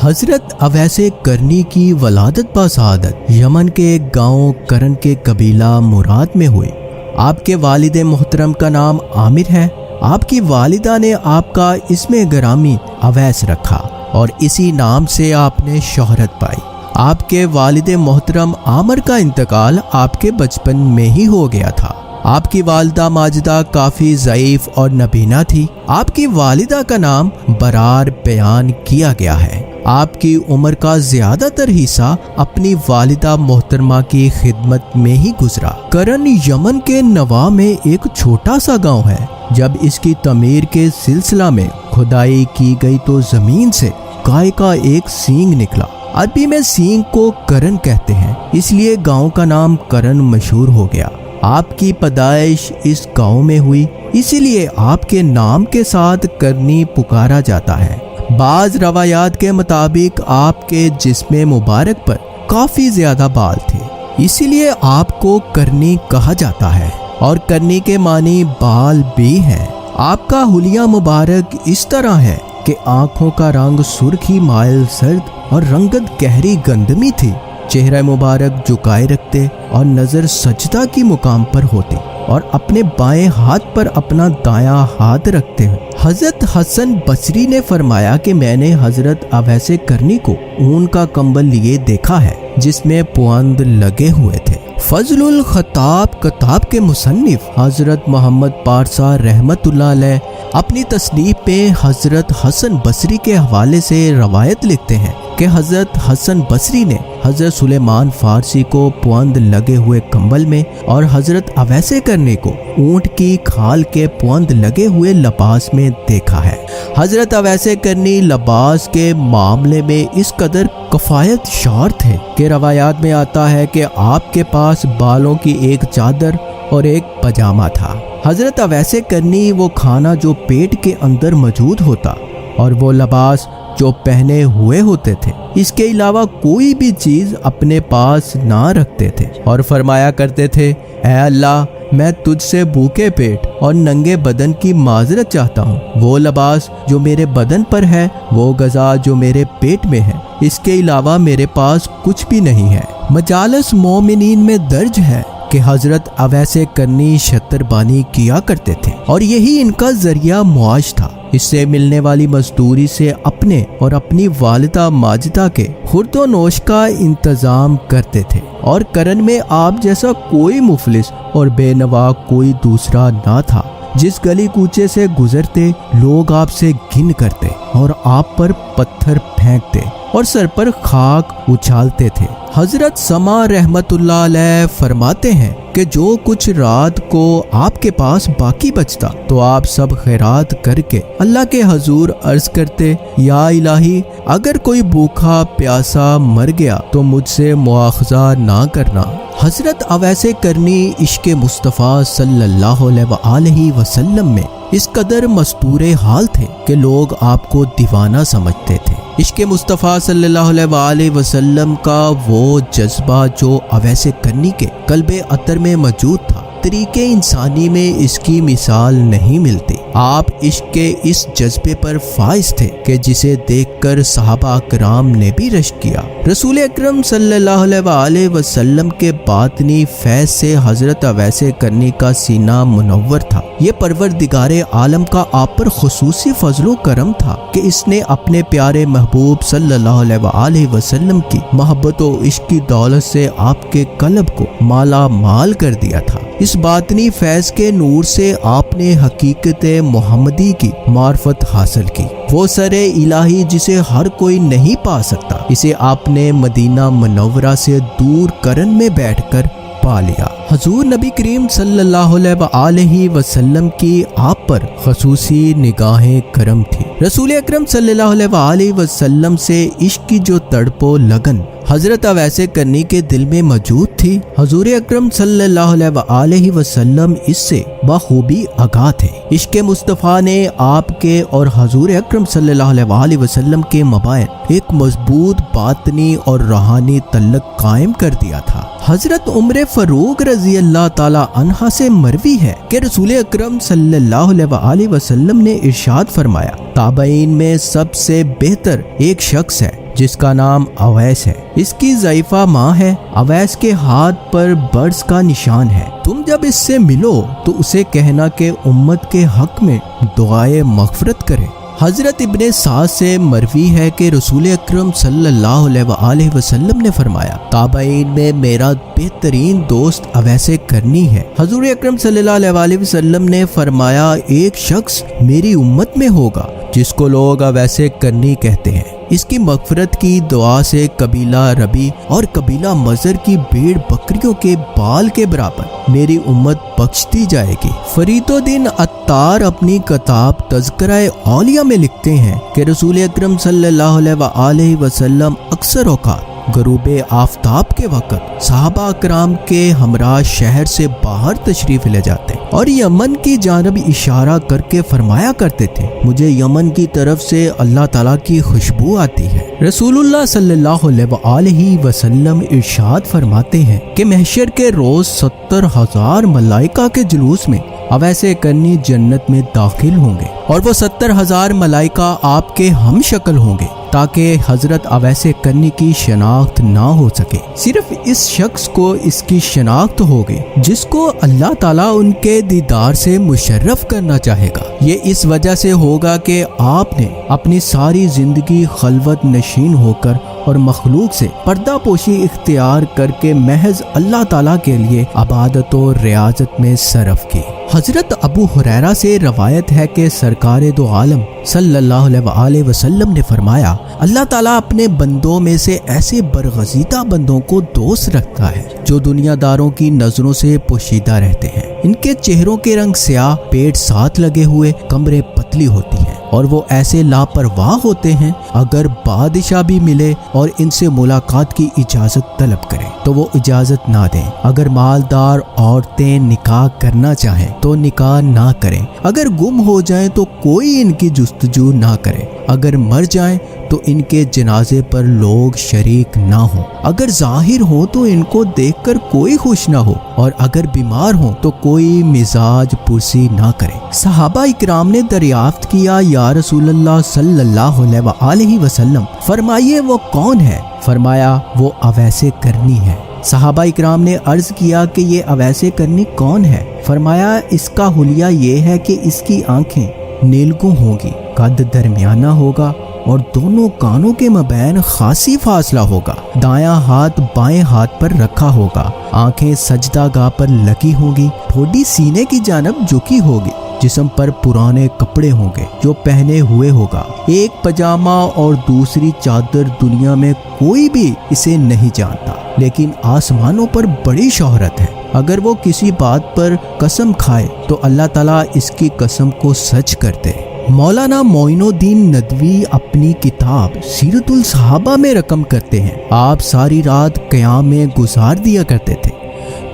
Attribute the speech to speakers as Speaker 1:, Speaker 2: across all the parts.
Speaker 1: حضرت اویس کرنی کی ولادت بسعادت یمن کے ایک گاؤں کرن کے قبیلہ مراد میں ہوئی۔ آپ کے والد محترم کا نام عامر ہے۔ آپ کی والدہ نے آپ کا اسم گرامی اویس رکھا اور اسی نام سے آپ نے شہرت پائی۔ آپ کے والد محترم عامر کا انتقال آپ کے بچپن میں ہی ہو گیا تھا۔ آپ کی والدہ ماجدہ کافی ضعیف اور نابینا تھی۔ آپ کی والدہ کا نام برار بیان کیا گیا ہے۔ آپ کی عمر کا زیادہ تر حصہ اپنی والدہ محترمہ کی خدمت میں ہی گزرا۔ کرن یمن کے نواح میں ایک چھوٹا سا گاؤں ہے۔ جب اس کی تعمیر کے سلسلہ میں کھدائی کی گئی تو زمین سے گائے کا ایک سینگ نکلا۔ عربی میں سینگ کو کرن کہتے ہیں، اس لیے گاؤں کا نام کرن مشہور ہو گیا۔ آپ کی پیدائش اس گاؤں میں ہوئی، اسی لیے آپ کے نام کے ساتھ کرنی پکارا جاتا ہے۔ بعض روایات کے مطابق آپ کے جسم مبارک پر کافی زیادہ بال تھے، اسی لیے آپ کو کرنی کہا جاتا ہے، اور کرنی کے معنی بال بھی ہیں۔ آپ کا حلیہ مبارک اس طرح ہے کہ آنکھوں کا رنگ سرخی مائل سرد اور رنگت گہری گندمی تھی۔ چہرہ مبارک جھکائے رکھتے اور نظر سجدہ کی مقام پر ہوتی، اور اپنے بائیں ہاتھ پر اپنا دایاں ہاتھ رکھتے ہیں۔ حضرت حسن بصری نے فرمایا کہ میں نے حضرت اویس کرنی کو اون کا کمبل لیے دیکھا ہے جس میں پوند لگے ہوئے تھے۔ فضل الخطاب کتاب کے مصنف حضرت محمد پارسا رحمت اللہ علیہ اپنی تصنیف میں حضرت حسن بصری کے حوالے سے روایت لکھتے ہیں کہ حضرت حسن بصری نے حضرت سلیمان فارسی کو پوند لگے ہوئے کمبل میں اور حضرت اویس کرنی کو اونٹ کی کھال کے پوند لگے ہوئے لباس میں دیکھا ہے۔ حضرت اویس کرنی لباس کے معاملے میں اس قدر کفایت شعار تھے کہ روایات میں آتا ہے کہ آپ کے پاس بالوں کی ایک چادر اور ایک پاجامہ تھا۔ حضرت اویس کرنی وہ کھانا جو پیٹ کے اندر موجود ہوتا اور وہ لباس جو پہنے ہوئے ہوتے تھے، اس کے علاوہ کوئی بھی چیز اپنے پاس نہ رکھتے تھے، اور فرمایا کرتے تھے، اے اللہ، میں تجھ سے بھوکے پیٹ اور ننگے بدن کی معذرت چاہتا ہوں۔ وہ لباس جو میرے بدن پر ہے، وہ غذا جو میرے پیٹ میں ہے، اس کے علاوہ میرے پاس کچھ بھی نہیں ہے۔ مجالس مومنین میں درج ہے کہ حضرت اویس کرنی شتر بانی کیا کرتے تھے، اور یہی ان کا ذریعہ معاش تھا۔ اس سے ملنے والی مزدوری سے اپنے اور اپنی والدہ ماجدہ کے خورد و نوش کا انتظام کرتے تھے، اور کرن میں آپ جیسا کوئی مفلس اور بے نوا کوئی دوسرا نہ تھا۔ جس گلی کوچے سے گزرتے لوگ آپ سے گھن کرتے اور آپ پر پتھر پھینکتے اور سر پر خاک اچھالتے تھے۔ حضرت سما رحمت اللہ علیہ فرماتے ہیں کہ جو کچھ رات کو آپ کے پاس باقی بچتا تو آپ سب خیرات کر کے اللہ کے حضور عرض کرتے، یا الہی، اگر کوئی بھوکا پیاسا مر گیا تو مجھ سے مواخذہ نہ کرنا۔ حضرت اویس کرنی عشق مصطفیٰ صلی اللہ علیہ وآلہ وسلم میں اس قدر مستور حال تھے کہ لوگ آپ کو دیوانہ سمجھتے تھے۔ عشق مصطفیٰ صلی اللہ علیہ وآلہ وسلم کا وہ جذبہ جو اویس کرنی کے قلب اطہر میں موجود تھا، طریقے انسانی میں اس کی مثال نہیں ملتی۔ آپ عشق کے اس جذبے پر فائز تھے کہ جسے دیکھ کر صحابہ کرام نے بھی رشک کیا۔ رسول اکرم صلی اللہ علیہ وآلہ وسلم کے باطنی فیض سے حضرت اویس کرنی کا سینہ منور تھا۔ یہ پروردگار عالم کا آپ پر خصوصی فضل و کرم تھا کہ اس نے اپنے پیارے محبوب صلی اللہ علیہ وآلہ وسلم کی محبت و عشق کی دولت سے آپ کے قلب کو مالا مال کر دیا تھا۔ اس باطنی فیض کے نور سے آپ نے حقیقت محمدی کی معرفت حاصل کی، وہ سر الہی جسے ہر کوئی نہیں پا سکتا، اسے آپ نے مدینہ منورہ سے دور کرن میں بیٹھ کر پا لیا۔ حضور نبی کریم صلی اللہ علیہ وآلہ وسلم کی آپ پر خصوصی نگاہ کرم تھی۔ رسول اکرم صلی اللہ علیہ وآلہ وسلم سے عشق کی جو تڑپ و لگن حضرت اویس کرنی کے دل میں موجود تھی، حضور اکرم صلی اللہ علیہ وآلہ وسلم اس سے بخوبی آگاہ تھے۔ عشق مصطفیٰ نے آپ کے اور حضور اکرم صلی اللہ علیہ وآلہ وسلم کے مابین ایک مضبوط باطنی اور روحانی تعلق قائم کر دیا تھا۔ حضرت عمر فاروق رضی اللہ تعالی عنہ سے مروی ہے کہ رسول اکرم صلی اللہ علیہ وسلم نے ارشاد فرمایا، تابعین میں سب سے بہتر ایک شخص ہے جس کا نام اویس ہے، اس کی ضعیفہ ماں ہے، اویس کے ہاتھ پر برس کا نشان ہے، تم جب اس سے ملو تو اسے کہنا کہ امت کے حق میں دعائے مغفرت کرے۔ حضرت ابن سعد سے مروی ہے کہ رسول اکرم صلی اللہ علیہ وسلم نے فرمایا، تابعین میں میرا بہترین دوست اویس کرنی ہے۔ حضور اکرم صلی اللہ علیہ وسلم نے فرمایا، ایک شخص میری امت میں ہوگا جس کو لوگ اویس کرنی کہتے ہیں، اس کی مغفرت کی دعا سے قبیلہ ربی اور قبیلہ مزر کی بھیڑ بکریوں کے بال کے برابر میری امت بخشتی جائے گی۔ فرید الدین عطار اپنی کتاب تذکرہ اولیاء میں لکھتے ہیں کہ رسول اکرم صلی اللہ علیہ وسلم اکثر اوقات غروب آفتاب کے وقت صحابہ اکرام کے ہمراہ شہر سے باہر تشریف لے جاتے اور یمن کی جانب اشارہ کر کے فرمایا کرتے تھے، مجھے یمن کی طرف سے اللہ تعالیٰ کی خوشبو آتی ہے۔ رسول اللہ صلی اللہ علیہ وسلم ارشاد فرماتے ہیں کہ محشر کے روز 70,000 ملائکہ کے جلوس میں اویس کرنی جنت میں داخل ہوں گے اور وہ 70,000 ملائکہ آپ کے ہم شکل ہوں گے تاکہ حضرت اویس کرنی کی شناخت نہ ہو سکے، صرف اس شخص کو اس کی شناخت ہوگی جس کو اللہ تعالیٰ ان کے دیدار سے مشرف کرنا چاہے گا۔ یہ اس وجہ سے ہوگا کہ آپ نے اپنی ساری زندگی خلوت نشین ہو کر اور مخلوق سے پردہ پوشی اختیار کر کے محض اللہ تعالیٰ کے لیے عبادت و ریاضت میں صرف کی۔ حضرت ابو ہریرہ سے روایت ہے کہ سرکار دو عالم صلی اللہ علیہ وسلم نے فرمایا، اللہ تعالیٰ اپنے بندوں میں سے ایسے برگزیدہ بندوں کو دوست رکھتا ہے جو دنیا داروں کی نظروں سے پوشیدہ رہتے ہیں، ان کے چہروں کے رنگ سیاہ، پیٹ ساتھ لگے ہوئے، کمریں پتلی ہوتی ہیں اور وہ ایسے لاپرواہ ہوتے ہیں، اگر بادشاہ بھی ملے اور ان سے ملاقات کی اجازت طلب کرے تو وہ اجازت نہ دیں، اگر مالدار عورتیں نکاح کرنا چاہیں تو نکاح نہ کریں، اگر گم ہو جائیں تو کوئی ان کی جستجو نہ کرے، اگر مر جائیں تو ان کے جنازے پر لوگ شریک نہ ہوں، اگر ظاہر ہو تو ان کو دیکھ کر کوئی خوش نہ ہو، اور اگر بیمار ہوں تو کوئی مزاج پرسی نہ کرے۔ صحابہ اکرام نے دریافت کیا، یا رسول اللہ صلی اللہ علیہ وسلم فرمائیے وہ کون ہے؟ فرمایا وہ اویس کرنی ہے۔ صحابہ اکرام نے عرض کیا کہ یہ اویس کرنی کون ہے؟ فرمایا اس کا حلیہ یہ ہے کہ اس کی آنکھیں نیلگوں ہوں گی، قد درمیانہ ہوگا اور دونوں کانوں کے مابین خاصی فاصلہ ہوگا، دایاں ہاتھ بائیں ہاتھ پر رکھا ہوگا، آنکھیں سجدہ گاہ پر لگی ہوں گی، ٹھوڈی سینے کی جانب جھکی ہوگی، جسم پر پرانے کپڑے ہوں گے جو پہنے ہوئے ہوگا، ایک پجامہ اور دوسری چادر دنیا میں کوئی بھی اسے نہیں جانتا، لیکن آسمانوں پر بڑی شہرت ہے، اگر وہ کسی بات پر قسم کھائے تو اللہ تعالیٰ اس کی قسم کو سچ کرتے۔ مولانا معین الدین ندوی اپنی کتاب سیرت الصحابہ میں رقم کرتے ہیں، آپ ساری رات قیام میں گزار دیا کرتے تھے،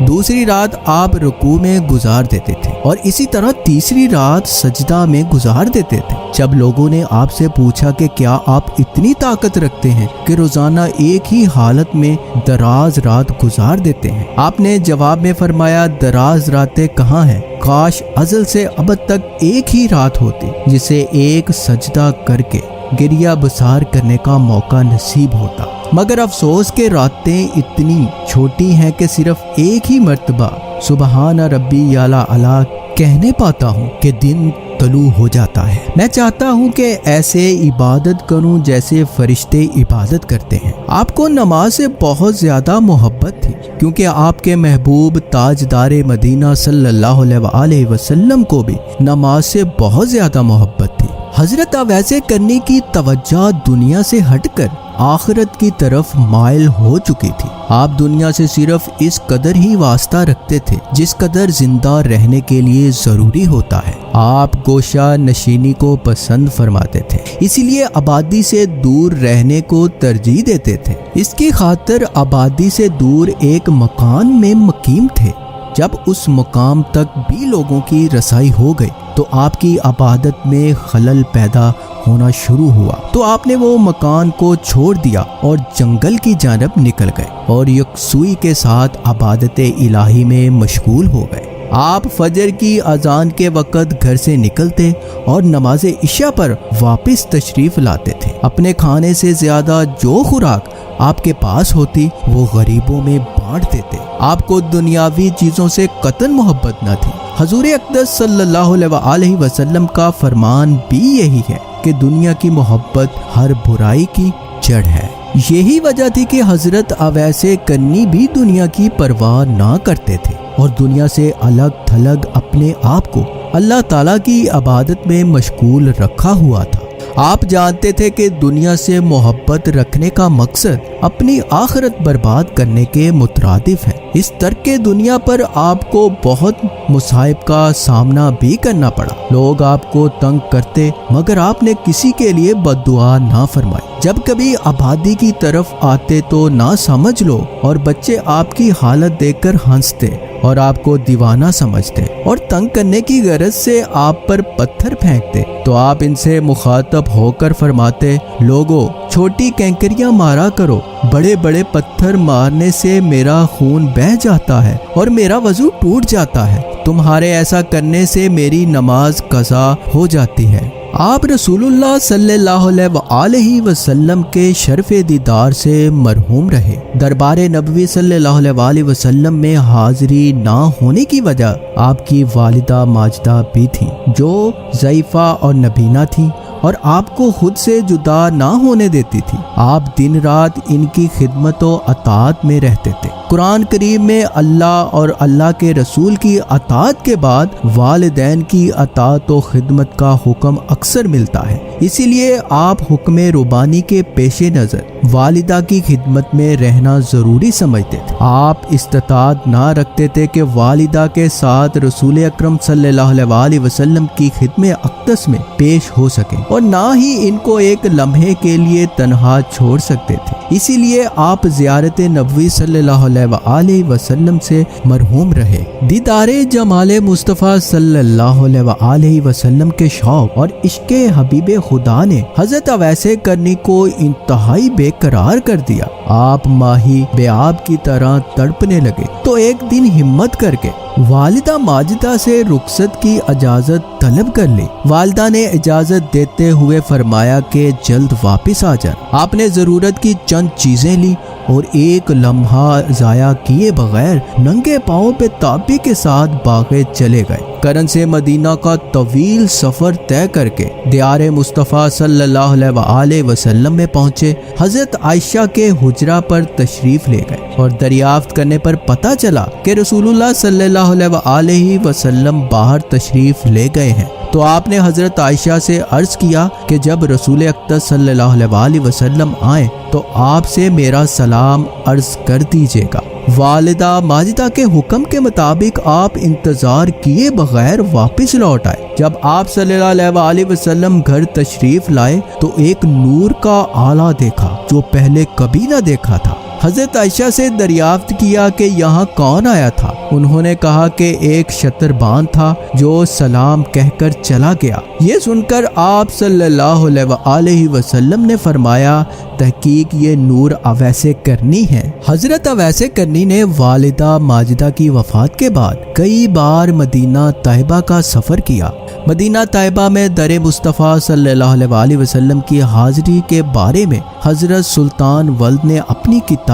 Speaker 1: دوسری رات آپ رکوع میں گزار دیتے تھے اور اسی طرح تیسری رات سجدہ میں گزار دیتے تھے۔ جب لوگوں نے آپ سے پوچھا کہ کیا آپ اتنی طاقت رکھتے ہیں کہ روزانہ ایک ہی حالت میں دراز رات گزار دیتے ہیں، آپ نے جواب میں فرمایا، دراز راتیں کہاں ہیں، کاش ازل سے ابد تک ایک ہی رات ہوتی جسے ایک سجدہ کر کے گریہ بسار کرنے کا موقع نصیب ہوتا، مگر افسوس کہ راتیں اتنی چھوٹی ہیں کہ صرف ایک ہی مرتبہ سبحان ربی اعلیٰ کہنے پاتا ہوں کہ دن طلوع ہو جاتا ہے۔ میں چاہتا ہوں کہ ایسے عبادت کروں جیسے فرشتے عبادت کرتے ہیں۔ آپ کو نماز سے بہت زیادہ محبت تھی کیونکہ آپ کے محبوب تاجدار مدینہ صلی اللہ علیہ وسلم کو بھی نماز سے بہت زیادہ محبت تھی۔ حضرت اویس کرنی کی توجہ دنیا سے ہٹ کر آخرت کی طرف مائل ہو چکی تھی۔ آپ دنیا سے صرف اس قدر ہی واسطہ رکھتے تھے جس قدر زندہ رہنے کے لیے ضروری ہوتا ہے۔ آپ گوشہ نشینی کو پسند فرماتے تھے، اسی لیے آبادی سے دور رہنے کو ترجیح دیتے تھے۔ اس کی خاطر آبادی سے دور ایک مکان میں مقیم تھے جب اس مقام تک بھی لوگوں کی رسائی ہو گئی تو آپ کی عبادت میں خلل پیدا ہونا شروع ہوا، تو آپ نے وہ مکان کو چھوڑ دیا اور جنگل کی جانب نکل گئے اور یکسوئی کے ساتھ عبادت الہی میں مشغول ہو گئے۔ آپ فجر کی اذان کے وقت گھر سے نکلتے اور نماز عشاء پر واپس تشریف لاتے تھے۔ اپنے کھانے سے زیادہ جو خوراک آپ کے پاس ہوتی وہ غریبوں میں بانٹ دیتے۔ آپ کو دنیاوی چیزوں سے قطعاً محبت نہ تھی۔ حضور اقدس صلی اللہ علیہ وسلم کا فرمان بھی یہی ہے کہ دنیا کی محبت ہر برائی کی جڑ ہے۔ یہی وجہ تھی کہ حضرت اویس کرنی بھی دنیا کی پرواہ نہ کرتے تھے اور دنیا سے الگ تھلگ اپنے آپ کو اللہ تعالیٰ کی عبادت میں مشغول رکھا ہوا تھا۔ آپ جانتے تھے کہ دنیا سے محبت رکھنے کا مقصد اپنی آخرت برباد کرنے کے مترادف ہے۔ اس ترک دنیا پر آپ کو بہت مصائب کا سامنا بھی کرنا پڑا۔ لوگ آپ کو تنگ کرتے مگر آپ نے کسی کے لیے بد دعا نہ فرمائی۔ جب کبھی آبادی کی طرف آتے تو نہ سمجھ لو اور بچے آپ کی حالت دیکھ کر ہنستے اور آپ کو دیوانہ سمجھتے اور تنگ کرنے کی غرض سے آپ پر پتھر پھینکتے تو آپ ان سے مخاطب ہو کر فرماتے، لوگو چھوٹی کینکریاں مارا کرو، بڑے بڑے پتھر مارنے سے میرا خون بہہ جاتا ہے اور میرا وضو ٹوٹ جاتا ہے، تمہارے ایسا کرنے سے میری نماز قضا ہو جاتی ہے۔ آپ رسول اللہ صلی اللہ علیہ وسلم کے شرف دیدار سے مرحوم رہے۔ دربار نبوی صلی اللہ علیہ وسلم میں حاضری نہ ہونے کی وجہ آپ کی والدہ ماجدہ بھی تھیں جو ضعیفہ اور نبینہ تھیں اور آپ کو خود سے جدا نہ ہونے دیتی تھی۔ آپ دن رات ان کی خدمت و اطاعت میں رہتے تھے۔ قرآن کریم میں اللہ اور اللہ کے رسول کی اطاعت کے بعد والدین کی اطاعت و خدمت کا حکم اکثر ملتا ہے، اسی لیے آپ حکم ربانی کے پیش نظر والدہ کی خدمت میں رہنا ضروری سمجھتے تھے۔ آپ استطاعت نہ رکھتے تھے کہ والدہ کے ساتھ رسول اکرم صلی اللہ علیہ وسلم کی خدمت اقدس میں پیش ہو سکیں اور نہ ہی ان کو ایک لمحے کے لیے تنہا چھوڑ سکتے تھے، اسی لیے آپ زیارت نبوی صلی اللہ علیہ وسلم سے مرحوم رہے۔ دیدار جمال مصطفیٰ صلی اللہ علیہ وسلم کے شوق اور عشق حبیب خدا نے حضرت اویس کرنی کو انتہائی بے قرار کر دیا۔ آپ ماہی بے آب کی طرح تڑپنے لگے تو ایک دن ہمت کر کے والدہ ماجدہ سے رخصت کی اجازت طلب کر لی۔ والدہ نے اجازت دیتے ہوئے فرمایا کہ جلد واپس آ جائیں۔ آپ نے ضرورت کی چند چیزیں لی اور ایک لمحہ ضائع کیے بغیر ننگے پاؤں پہ تابی کے ساتھ باغے چلے گئے۔ کرن سے مدینہ کا طویل سفر طے کر کے دیار مصطفیٰ صلی اللہ علیہ وسلم میں پہنچے۔ حضرت عائشہ کے حجرہ پر تشریف لے گئے اور دریافت کرنے پر پتہ چلا کہ رسول اللہ صلی اللہ علیہ وسلم باہر تشریف لے گئے ہیں، تو آپ نے حضرت عائشہ سے عرض کیا کہ جب رسول اقدس صلی اللہ علیہ وسلم آئیں تو آپ سے میرا سلام عرض کر دیجیے گا۔ والدہ ماجدہ کے حکم کے مطابق آپ انتظار کیے بغیر واپس لوٹ آئے۔ جب آپ صلی اللہ علیہ وسلم گھر تشریف لائے تو ایک نور کا آلہ دیکھا جو پہلے کبھی نہ دیکھا تھا۔ حضرت عائشہ سے دریافت کیا کہ یہاں کون آیا تھا؟ انہوں نے کہا کہ ایک شتربان تھا جو سلام کہہ کر چلا گیا۔ یہ سن کر آپ صلی اللہ علیہ وسلم نے فرمایا، تحقیق یہ نور اویس کرنی ہے۔ حضرت اویس کرنی نے والدہ ماجدہ کی وفات کے بعد کئی بار مدینہ طیبہ کا سفر کیا۔ مدینہ طیبہ میں در مصطفیٰ صلی اللہ علیہ وسلم کی حاضری کے بارے میں حضرت سلطان ولد نے اپنی کتاب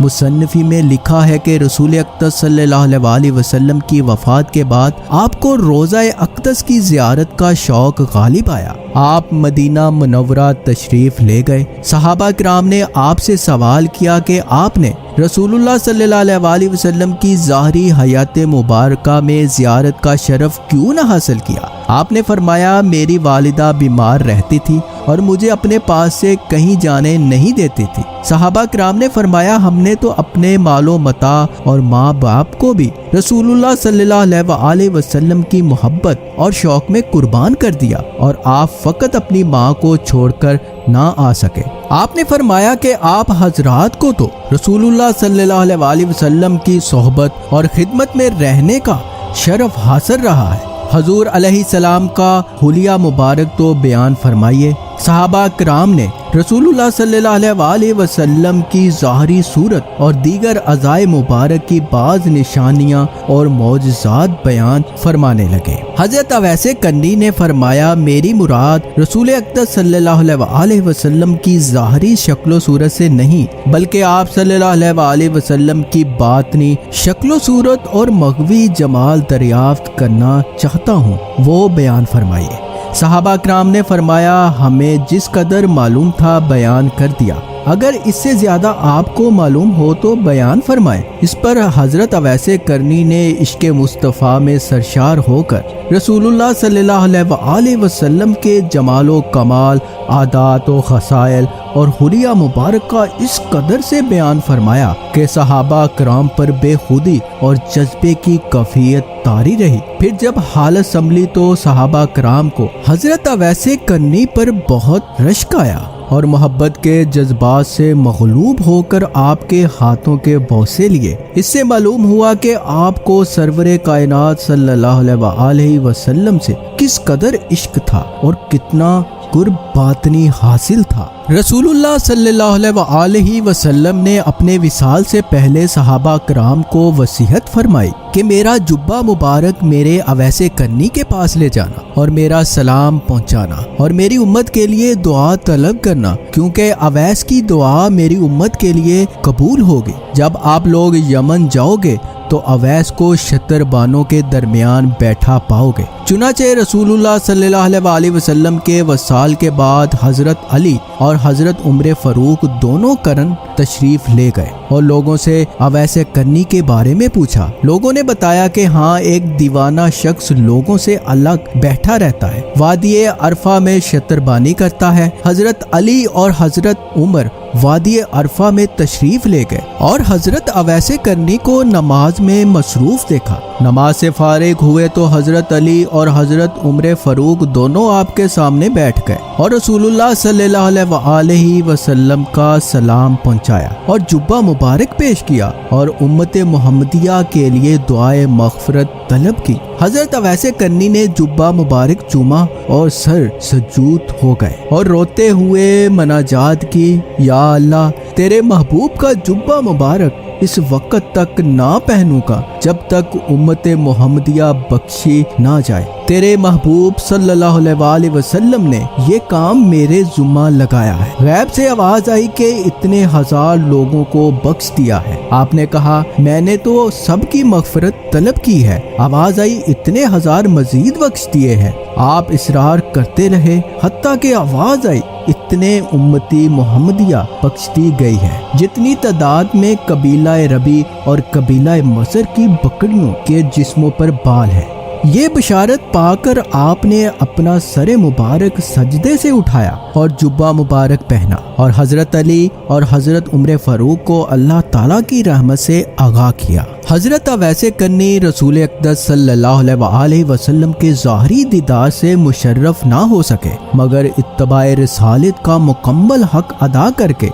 Speaker 1: مصنفی میں لکھا ہے کہ رسول اقدس صلی اللہ علیہ وسلم کی وفات کے بعد آپ کو روضہ اقدس کی زیارت کا شوق غالب آیا۔ آپ مدینہ منورہ تشریف لے گئے۔ صحابہ کرام نے آپ سے سوال کیا کہ آپ نے رسول اللہ صلی اللہ علیہ وسلم کی ظاہری حیات مبارکہ میں زیارت کا شرف کیوں نہ حاصل کیا؟ آپ نے فرمایا میری والدہ بیمار رہتی تھی اور مجھے اپنے پاس سے کہیں جانے نہیں دیتی تھی۔ صحابہ کرام نے فرمایا ہم نے تو اپنے مال و متاع اور ماں باپ کو بھی رسول اللہ صلی اللہ علیہ وآلہ وسلم کی محبت اور شوق میں قربان کر دیا اور آپ فقط اپنی ماں کو چھوڑ کر نہ آ سکے۔ آپ نے فرمایا کہ آپ حضرات کو تو رسول اللہ صلی اللہ علیہ وآلہ وسلم کی صحبت اور خدمت میں رہنے کا شرف حاصل رہا ہے۔ حضور علیہ السلام کا حلیہ مبارک تو بیان فرمائیے۔ صحابہ کرام نے رسول اللہ صلی اللہ علیہ وآلہ وسلم کی ظاہری صورت اور دیگر اعضائے مبارک کی بعض نشانیاں اور معجزات بیان فرمانے لگے۔ حضرت اویس کنی نے فرمایا میری مراد رسول اقدس صلی اللہ علیہ وآلہ وسلم کی ظاہری شکل و صورت سے نہیں بلکہ آپ صلی اللہ علیہ وآلہ وسلم کی باطنی شکل و صورت اور مغوی جمال دریافت کرنا چاہتا ہوں، وہ بیان فرمائیے۔ صحابہ کرام نے فرمایا ہمیں جس قدر معلوم تھا بیان کر دیا، اگر اس سے زیادہ آپ کو معلوم ہو تو بیان فرمائیں۔ اس پر حضرت اویس کرنی نے عشق مصطفیٰ میں سرشار ہو کر رسول اللہ صلی اللہ علیہ وآلہ وسلم کے جمال و کمال، عادات و خصائل اور حلیہ مبارک کا اس قدر سے بیان فرمایا کہ صحابہ کرام پر بے خودی اور جذبے کی کیفیت طاری رہی۔ پھر جب حالت سنبھلی تو صحابہ کرام کو حضرت اویس کرنی پر بہت رشک آیا اور محبت کے جذبات سے مغلوب ہو کر آپ کے ہاتھوں کے بوسے لیے۔ اس سے معلوم ہوا کہ آپ کو سرور کائنات صلی اللہ علیہ وآلہ وسلم سے کس قدر عشق تھا اور کتنا قرب باطنی حاصل تھا۔ رسول اللہ صلی اللہ علیہ وآلہ وسلم نے اپنے وصال سے پہلے صحابہ کرام کو وصیت فرمائی کہ میرا جبہ مبارک میرے اویس کنی کے پاس لے جانا اور میرا سلام پہنچانا اور میری امت کے لیے دعا طلب کرنا، کیونکہ اویس کی دعا میری امت کے لیے قبول ہوگی۔ جب آپ لوگ یمن جاؤ گے تو اویس کو شتر بانوں کے درمیان بیٹھا پاؤ گے۔ چنانچہ رسول اللہ صلی اللہ علیہ وآلہ وسلم کے وصال کے بعد حضرت علی اور حضرت عمر فاروق دونوں کرن تشریف لے گئے اور لوگوں سے اویس کنی کے بارے میں پوچھا۔ لوگوں نے بتایا کہ ہاں ایک دیوانہ شخص لوگوں سے الگ بیٹھا رہتا ہے، وادی عرفہ میں شتربانی کرتا ہے۔ حضرت علی اور حضرت عمر وادی عرفہ میں تشریف لے گئے اور حضرت اویس کرنی کو نماز میں مصروف دیکھا۔ نماز سے فارغ ہوئے تو حضرت علی اور حضرت عمر فاروق دونوں آپ کے سامنے بیٹھ گئے اور رسول اللہ صلی اللہ علیہ وآلہ وسلم کا سلام پہنچایا اور جبہ مبارک پیش کیا اور امت محمدیہ کے لیے دعائے مغفرت طلب کی۔ حضرت اویس کرنی نے جبہ مبارک چوما اور سر سجود ہو گئے اور روتے ہوئے مناجات کی، یا اللہ تیرے محبوب کا جبہ مبارک اس وقت تک نہ پہنوں گا جب تک امت محمدیہ بخشی نہ جائے۔ تیرے محبوب صلی اللہ علیہ وآلہ وسلم نے یہ کام میرے ذمہ لگایا ہے۔ غیب سے آواز آئی کہ اتنے ہزار لوگوں کو بخش دیا ہے۔ آپ نے کہا میں نے تو سب کی مغفرت طلب کی ہے۔ آواز آئی اتنے ہزار مزید بخش دیے ہیں۔ آپ اصرار کرتے رہے حتیٰ کہ آواز آئی اتنے امتی محمدیہ بخش دی گئی ہے جتنی تعداد میں قبیلہ ربی اور قبیلہ مصر کی بکریوں کے جسموں پر بال ہے۔ یہ بشارت پا کر آپ نے اپنا سر مبارک سجدے سے اٹھایا اور جبہ مبارک پہنا اور حضرت علی اور حضرت عمر فاروق کو اللہ تعالیٰ کی رحمت سے آگاہ کیا۔ حضرت اویس کرنی رسول اقدس صلی اللہ علیہ وآلہ وسلم کے ظاہری دیدار سے مشرف نہ ہو سکے مگر اتباع رسالت کا مکمل حق ادا کر کے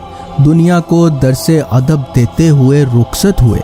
Speaker 1: دنیا کو درس ادب دیتے ہوئے رخصت ہوئے۔